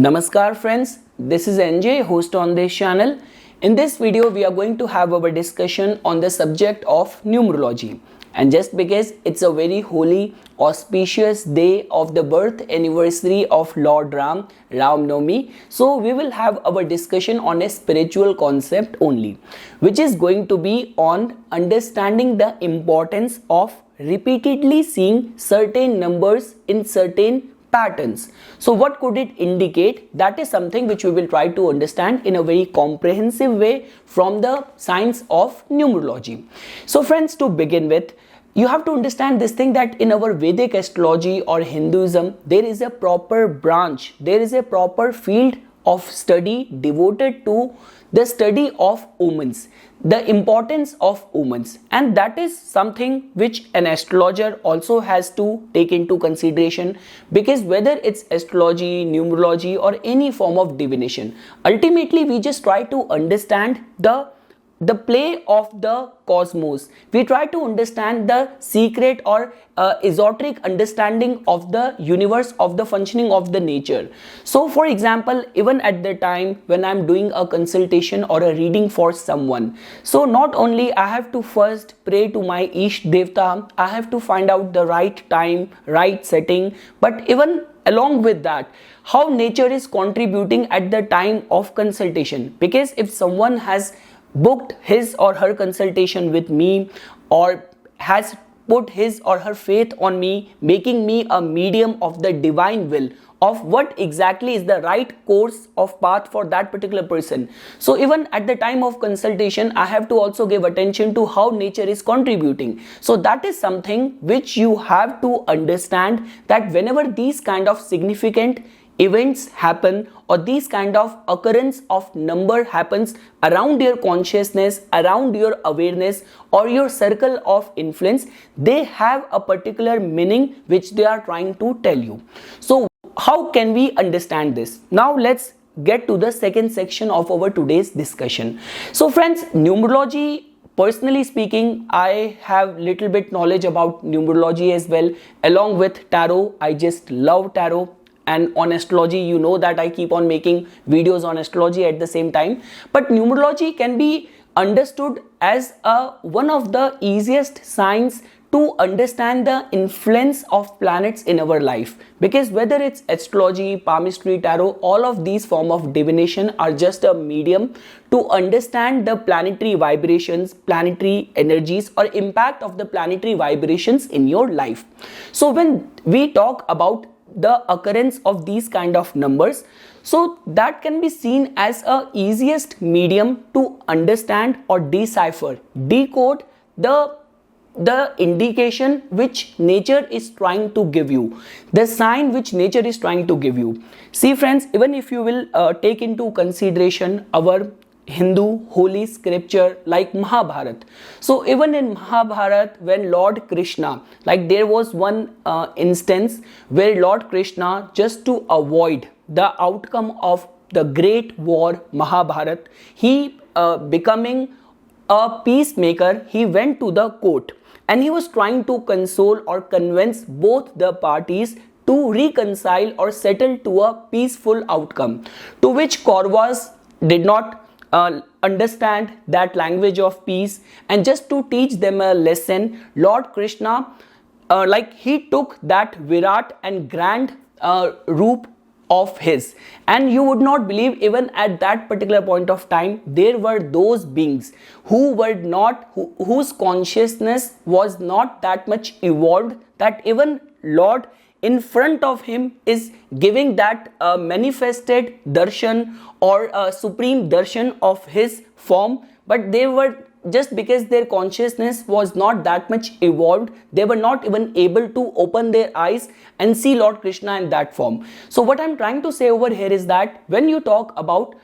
Namaskar friends, this is NJ, host on this channel. In this video, we are going to have our discussion on the subject of numerology. And just because it's a very holy, auspicious day of the birth anniversary of Lord Ram, Ram Navami, so we will have our discussion on a spiritual concept only, which is going to be on understanding the importance of repeatedly seeing certain numbers in certain patterns. So what could it indicate? That is something which we will try to understand in a very comprehensive way from the science of numerology. So friends, to begin with, you have to understand this thing that in our Vedic astrology or Hinduism, there is a proper branch, there is a proper field of study devoted to the study of omens, the importance of omens, and that is something which an astrologer also has to take into consideration, because whether it's astrology, numerology or any form of divination, ultimately we just try to understand the play of the cosmos. We try to understand the secret or esoteric understanding of the universe, of the functioning of the nature. So for example, even at the time when I'm doing a consultation or a reading for someone, so not only I have to first pray to my Ish Devta, I have to find out the right time, right setting, but even along with that, how nature is contributing at the time of consultation. Because if someone has booked his or her consultation with me or has put his or her faith on me, making me a medium of the divine will of what exactly is the right course of path for that particular person. So even at the time of consultation, I have to also give attention to how nature is contributing. So that is something which you have to understand, that whenever these kind of significant events happen or these kind of occurrence of number happens around your consciousness, around your awareness or your circle of influence, they have a particular meaning which they are trying to tell you. So how can we understand this? Now let's get to the second section of our today's discussion. So friends, numerology, personally speaking, I have little bit knowledge about numerology as well. Along with tarot, I just love tarot. And on astrology, you know that I keep on making videos on astrology at the same time. But numerology can be understood as one of the easiest signs to understand the influence of planets in our life. Because whether it's astrology, palmistry, tarot, all of these form of divination are just a medium to understand the planetary vibrations, planetary energies or impact of the planetary vibrations in your life. So when we talk about the occurrence of these kind of numbers, so that can be seen as a easiest medium to understand or decipher, decode the indication which nature is trying to give you, the sign which nature is trying to give you. See friends, even if you will take into consideration our Hindu holy scripture like Mahabharata. So even in Mahabharata, when Lord Krishna, like there was one instance where Lord Krishna, just to avoid the outcome of the great war Mahabharata, he becoming a peacemaker, he went to the court and he was trying to console or convince both the parties to reconcile or settle to a peaceful outcome, to which Kauravas did not understand that language of peace, and just to teach them a lesson, Lord Krishna he took that Virat and grand roop of his, and you would not believe, even at that particular point of time there were those beings who were not whose consciousness was not that much evolved, that even Lord in front of him is giving that manifested darshan or supreme darshan of his form, but they were, just because their consciousness was not that much evolved, they were not even able to open their eyes and see Lord Krishna in that form. So what I'm trying to say over here is that when you talk about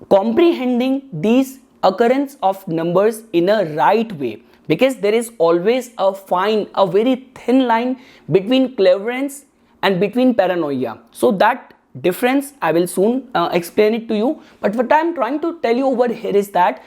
comprehending these occurrence of numbers in a right way, because there is always a very thin line between cleverance and between paranoia. So that difference I will soon explain it to you. But what I am trying to tell you over here is that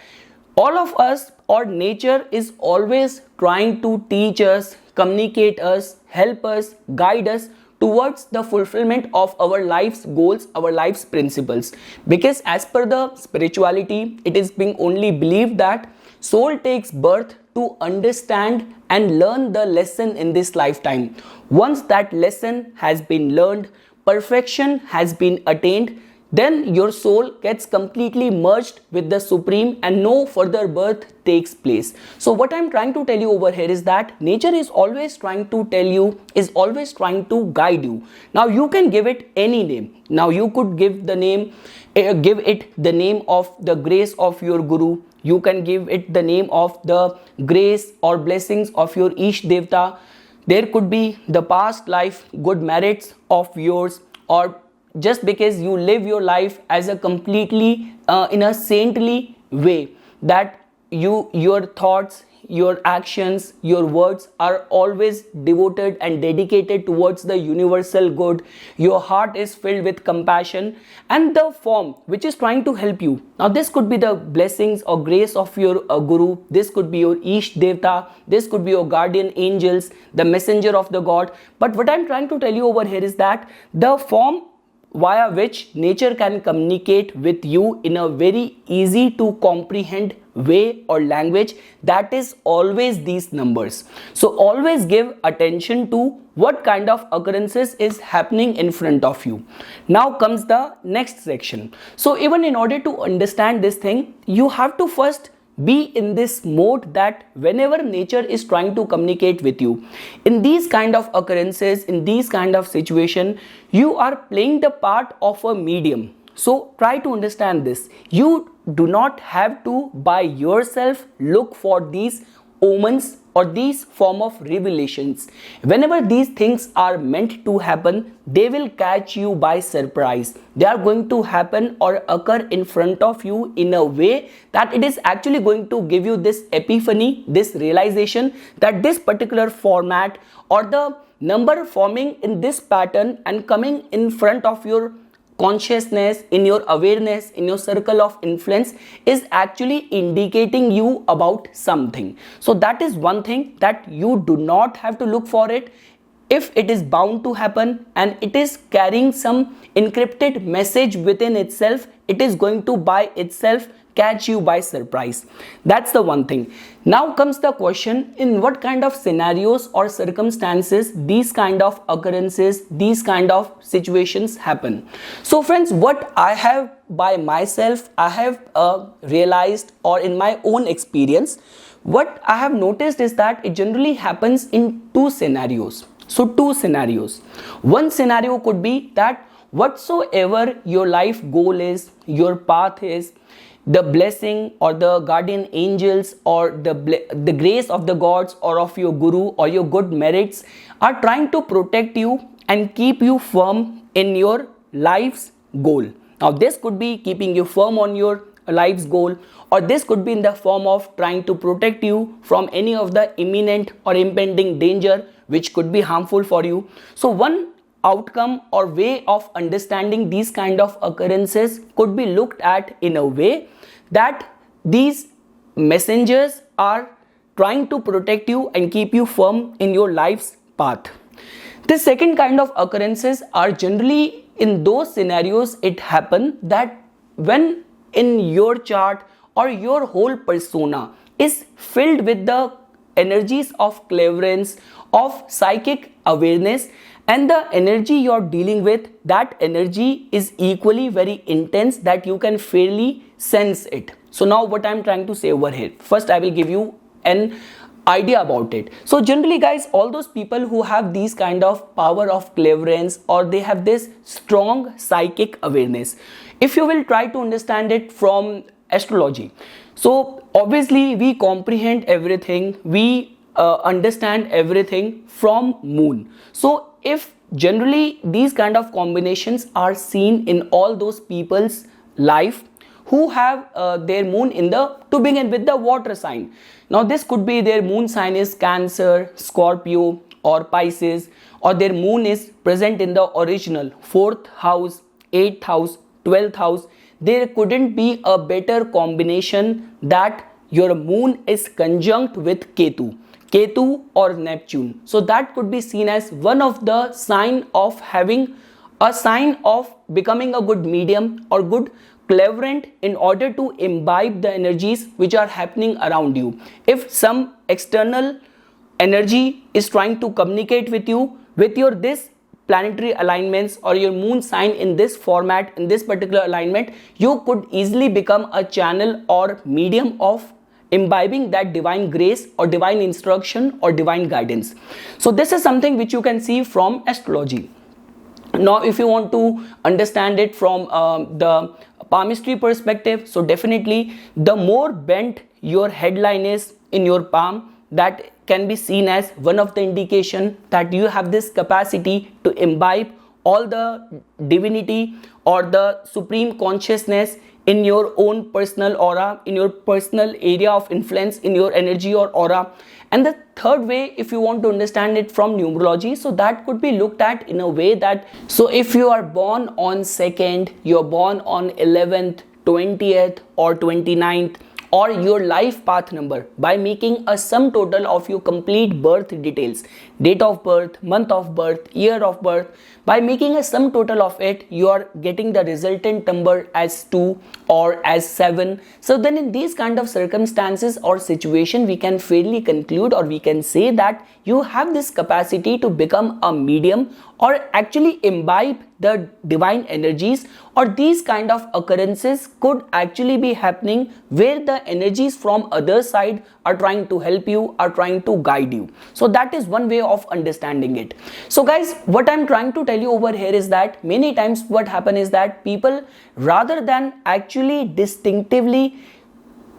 all of us or nature is always trying to teach us, communicate us, help us, guide us towards the fulfillment of our life's goals, our life's principles. Because as per the spirituality, it is being only believed that soul takes birth to understand and learn the lesson in this lifetime. Once that lesson has been learned, perfection has been attained, then your soul gets completely merged with the Supreme and no further birth takes place. So what I'm trying to tell you over here is that nature is always trying to tell you, is always trying to guide you. Now you can give it any name. Now you could give the name, give it the name of the grace of your Guru. You can give it the name of the grace or blessings of your Ish Devta. There could be the past life good merits of yours, or just because you live your life as a completely in a saintly way, that your thoughts, your actions, your words are always devoted and dedicated towards the universal good. Your heart is filled with compassion, and the form which is trying to help you. Now this could be the blessings or grace of your Guru, this could be your Ish Devta, this could be your guardian angels, the messenger of the God. But what I'm trying to tell you over here is that the form via which nature can communicate with you in a very easy to comprehend way or language, that is always these numbers. So always give attention to what kind of occurrences is happening in front of you. Now comes the next section. So even in order to understand this thing, you have to first be in this mode that whenever nature is trying to communicate with you, in these kind of occurrences, in these kind of situation, you are playing the part of a medium. So try to understand this. You do not have to by yourself look for these omens or these form of revelations. Whenever these things are meant to happen, they will catch you by surprise. They are going to happen or occur in front of you in a way that it is actually going to give you this epiphany, this realization that this particular format or the number forming in this pattern and coming in front of your consciousness, in your awareness, in your circle of influence is actually indicating you about something. So that is one thing that you do not have to look for it. If it is bound to happen and it is carrying some encrypted message within itself, it is going to by itself catch you by surprise. That's the one thing. Now comes the question, in what kind of scenarios or circumstances these kind of occurrences, these kind of situations happen. So friends, what I have by myself, I have realized, or in my own experience, what I have noticed is that it generally happens in two scenarios. So two scenarios. One scenario could be that whatsoever your life goal is, your path is, the blessing or the guardian angels or the grace of the gods or of your Guru or your good merits are trying to protect you and keep you firm in your life's goal. Now this could be keeping you firm on your life's goal, or this could be in the form of trying to protect you from any of the imminent or impending danger which could be harmful for you. So one outcome or way of understanding these kind of occurrences could be looked at in a way that these messengers are trying to protect you and keep you firm in your life's path. The second kind of occurrences are generally in those scenarios it happen that when in your chart or your whole persona is filled with the energies of clairvoyance, of psychic awareness, and the energy you're dealing with, that energy is equally very intense that you can fairly sense it. So now what I'm trying to say over here, first I will give you an idea about it. So generally guys, all those people who have these kind of power of clairvoyance or they have this strong psychic awareness, if you will try to understand it from astrology, so obviously we comprehend everything, we understand everything from moon. So if generally these kind of combinations are seen in all those people's life who have their moon in the, to begin with, the water sign. Now this could be their moon sign is Cancer, Scorpio or Pisces, or their moon is present in the original 4th house, 8th house, 12th house. There couldn't be a better combination that your moon is conjunct with Ketu. Ketu or Neptune. So that could be seen as one of the sign of having a sign of becoming a good medium or good clairvoyant in order to imbibe the energies which are happening around you. If some external energy is trying to communicate with you with your this planetary alignments or your moon sign in this format, in this particular alignment, you could easily become a channel or medium of imbibing that divine grace or divine instruction or divine guidance. So this is something which you can see from astrology. Now if you want to understand it from the palmistry perspective, so definitely the more bent your headline is in your palm, that can be seen as one of the indication that you have this capacity to imbibe all the divinity or the supreme consciousness in your own personal aura, in your personal area of influence, in your energy or aura. And the third way, if you want to understand it from numerology, so that could be looked at in a way that, so if you are born on 2nd, you're born on 11th, 20th or 29th, or your life path number, by making a sum total of your complete birth details, date of birth, month of birth, year of birth, by making a sum total of it, you are getting the resultant number as 2 or as 7. So then in these kind of circumstances or situation, we can fairly conclude or we can say that you have this capacity to become a medium or actually imbibe the divine energies, or these kind of occurrences could actually be happening where the energies from other side are trying to help you, are trying to guide you. So that is one way of understanding it. So guys, what I'm trying to tell you over here is that many times what happen is that people, rather than actually distinctively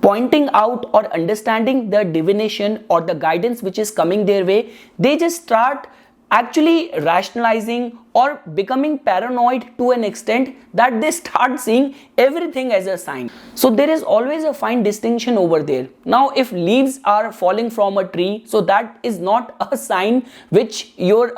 pointing out or understanding the divination or the guidance which is coming their way, they just start actually rationalizing or becoming paranoid to an extent that they start seeing everything as a sign. So there is always a fine distinction over there. Now if leaves are falling from a tree, so that is not a sign which your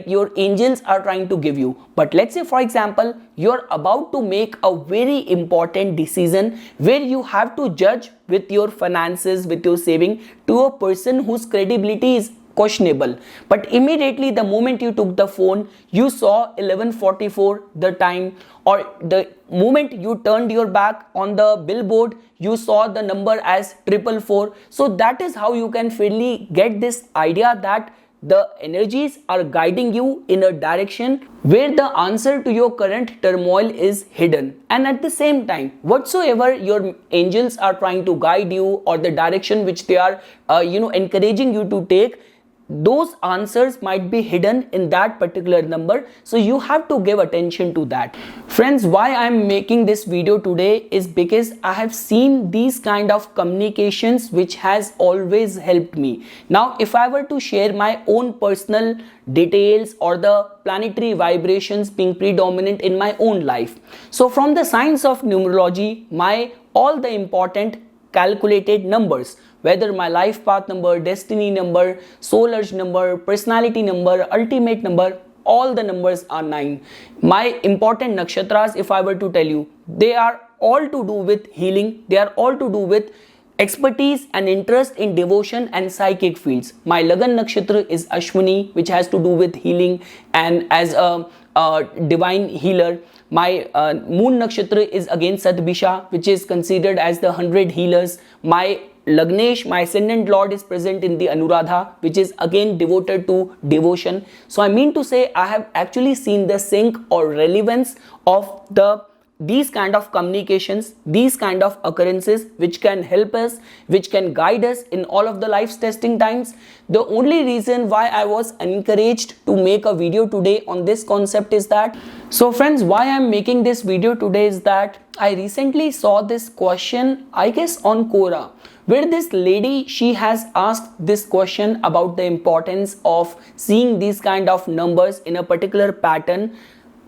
your angels are trying to give you. But let's say for example, you're about to make a very important decision where you have to judge with your finances, with your saving, to a person whose credibility is questionable, but immediately the moment you took the phone, you saw 11:44 the time, or the moment you turned your back on the billboard, you saw the number as 444. So that is how you can fairly get this idea that the energies are guiding you in a direction where the answer to your current turmoil is hidden. And at the same time, whatsoever your angels are trying to guide you, or the direction which they are encouraging you to take, those answers might be hidden in that particular number. So you have to give attention to that. Friends, why I am making this video today is because I have seen these kind of communications which has always helped me. Now if I were to share my own personal details or the planetary vibrations being predominant in my own life, so from the science of numerology, all the important calculated numbers, whether my life path number, destiny number, soul urge number, personality number, ultimate number, all the numbers are 9. My important nakshatras, if I were to tell you, they are all to do with healing. They are all to do with expertise and interest in devotion and psychic fields. My Lagan nakshatra is Ashwini, which has to do with healing and as a divine healer. My moon nakshatra is again Sadbisha, which is considered as the 100 healers. My Lagnesh, my ascendant lord, is present in the Anuradha, which is again devoted to devotion. So I mean to say, I have actually seen the sync or relevance of these kind of communications, these kind of occurrences which can help us, which can guide us in all of the life's testing times. The only reason why I was encouraged to make a video today on this concept is that, so friends, why I am making this video today is that I recently saw this question, I guess on Quora, where this lady, she has asked this question about the importance of seeing these kind of numbers in a particular pattern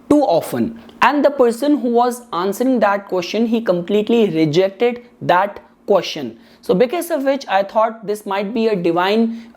too often. And the person who was answering that question, he completely rejected that question. So because of which I thought this might be a divine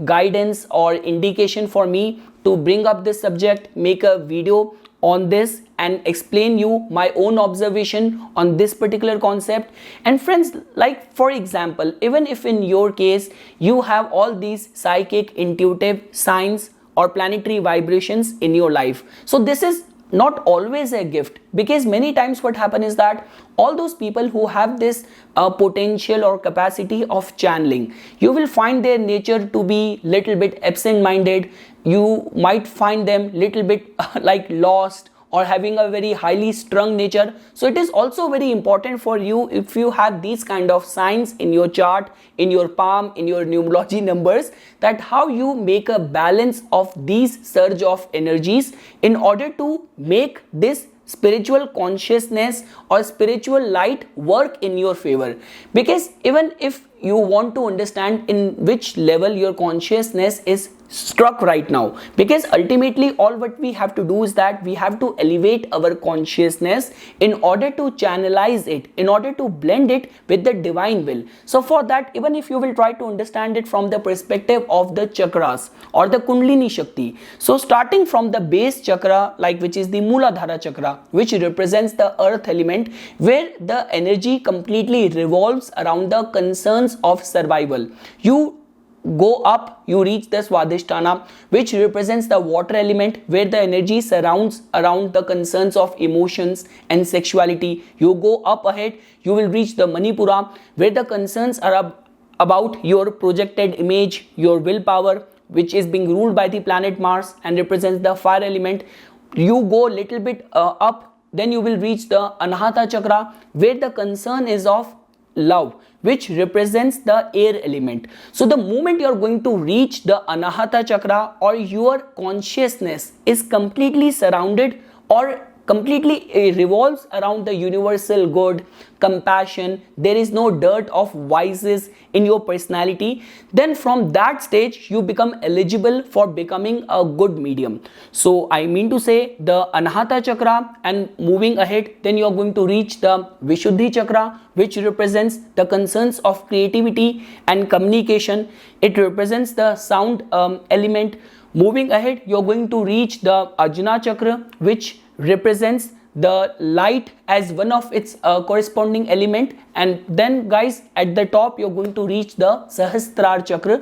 guidance or indication for me to bring up this subject, make a video on this and explain you my own observation on this particular concept. And friends, like for example, even if in your case you have all these psychic, intuitive signs or planetary vibrations in your life, so this is not always a gift, because many times what happens is that all those people who have this potential or capacity of channeling, you will find their nature to be little bit absent-minded. You might find them little bit like lost or having a very highly strung nature. So it is also very important for you, if you have these kind of signs in your chart, in your palm, in your numerology numbers, that how you make a balance of these surge of energies in order to make this spiritual consciousness or spiritual light work in your favor. Because even if you want to understand in which level your consciousness is struck right now, because ultimately all what we have to do is that we have to elevate our consciousness in order to channelize it, in order to blend it with the divine will. So for that, even if you will try to understand it from the perspective of the chakras or the Kundalini Shakti, so starting from the base chakra, like which is the Mooladhara chakra, which represents the earth element, where the energy completely revolves around the concerns of survival. You go up, you reach the Swadhisthana, which represents the water element, where the energy surrounds around the concerns of emotions and sexuality. You go up ahead, you will reach the Manipura, where the concerns are about your projected image, your willpower, which is being ruled by the planet Mars and represents the fire element. You go little bit up, then you will reach the Anahata chakra, where the concern is of love, which represents the air element. So the moment you are going to reach the Anahata chakra, or your consciousness is completely surrounded or completely revolves around the universal good, compassion, there is no dearth of vices in your personality, then from that stage you become eligible for becoming a good medium. So I mean to say, the Anahata chakra, and moving ahead, then you are going to reach the Vishuddhi chakra, which represents the concerns of creativity and communication. It represents the sound element. Moving ahead, you are going to reach the Ajna chakra, which represents the light as one of its corresponding element. And then guys, at the top you're going to reach the Sahasrara chakra,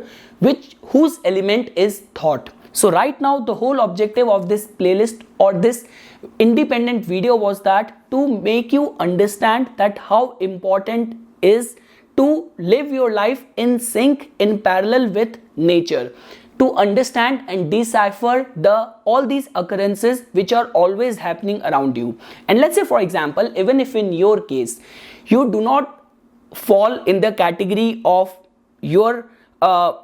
whose element is thought. So right now the whole objective of this playlist or this independent video was that to make you understand that how important is to live your life in sync, in parallel with nature, to understand and decipher all these occurrences which are always happening around you. And let's say for example, even if in your case you do not fall in the category of your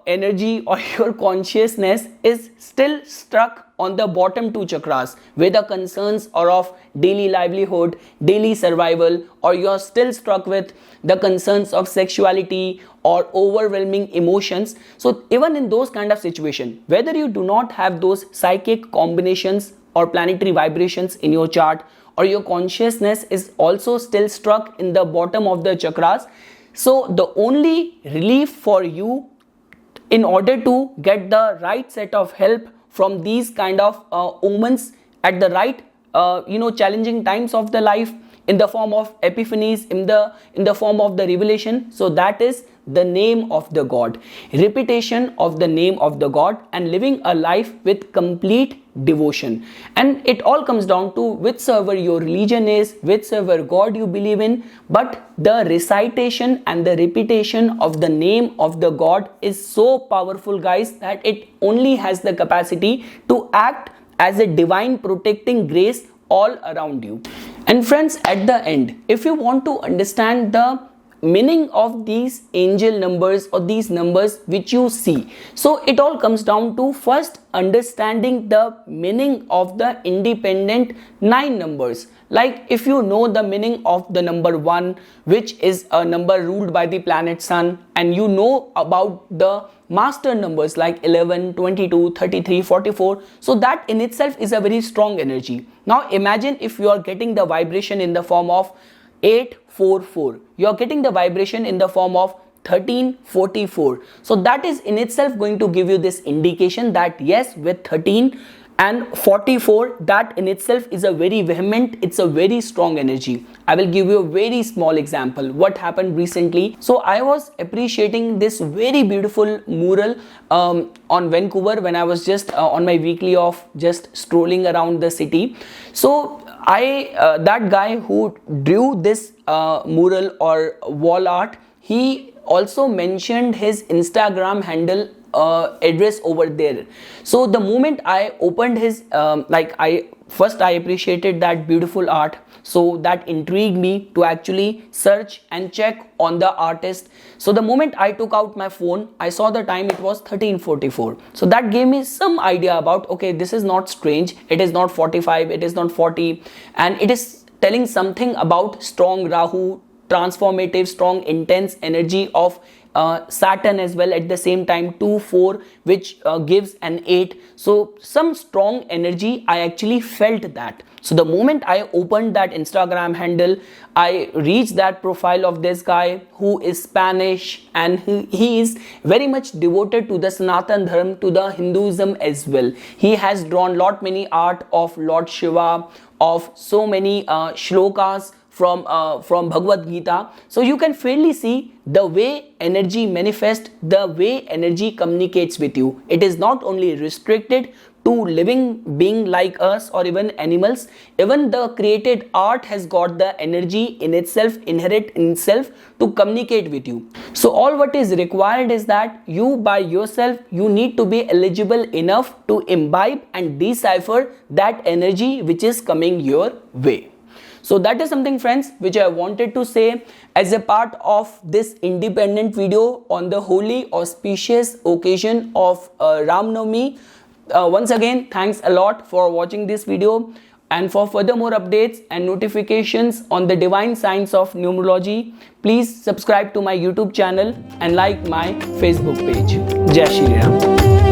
energy or your consciousness is still stuck on the bottom two chakras, where the concerns are of daily livelihood, daily survival, or you are still struck with the concerns of sexuality or overwhelming emotions. So even in those kind of situation, whether you do not have those psychic combinations or planetary vibrations in your chart, or your consciousness is also still struck in the bottom of the chakras, so the only relief for you in order to get the right set of help from these kind of omens at the right challenging times of the life, in the form of epiphanies, in the form of the revelation, so that is the name of the God, repetition of the name of the God, and living a life with complete devotion. And it all comes down to whichsoever your religion is, whichsoever God you believe in, but the recitation and the repetition of the name of the God is so powerful guys, that it only has the capacity to act as a divine protecting grace all around you. And friends, at the end, if you want to understand the meaning of these angel numbers or these numbers which you see, so it all comes down to first understanding the meaning of the independent 9 numbers. Like if you know the meaning of the number 1, which is a number ruled by the planet Sun, and you know about the master numbers like 11, 22, 33, 44, so that in itself is a very strong energy. Now imagine if you are getting the vibration in the form of 844, you are getting the vibration in the form of 1344, so that is in itself going to give you this indication that yes, with 13 and 44, that in itself is a very vehement, it's a very strong energy. I will give you a very small example what happened recently. So I was appreciating this very beautiful mural on Vancouver when I was just on my weekly off, just strolling around the city. So that guy who drew this mural or wall art, he also mentioned his Instagram handle address over there. So the moment I opened his I appreciated that beautiful art, so that intrigued me to actually search and check on the artist. So the moment I took out my phone, I saw the time, it was 13:44. So that gave me some idea about, okay, this is not strange, it is not 45, it is not 40, and it is telling something about strong Rahu, transformative, strong, intense energy of Saturn as well at the same time, 2-4, which gives an 8. So some strong energy, I actually felt that. So the moment I opened that Instagram handle, I reached that profile of this guy who is Spanish, and he is very much devoted to the Sanatan Dharma, to the Hinduism as well. He has drawn lot many art of Lord Shiva, of so many shlokas from Bhagavad Gita. So you can fairly see the way energy manifests, the way energy communicates with you. It is not only restricted to living being like us or even animals. Even the created art has got the energy in itself, inherent in itself, to communicate with you. So all what is required is that you by yourself, you need to be eligible enough to imbibe and decipher that energy which is coming your way. So that is something, friends, which I wanted to say as a part of this independent video on the holy auspicious occasion of Ram Navami. Once again, thanks a lot for watching this video, and for further more updates and notifications on the divine science of numerology, please subscribe to my YouTube channel and like my Facebook page. Jai Shri Ram.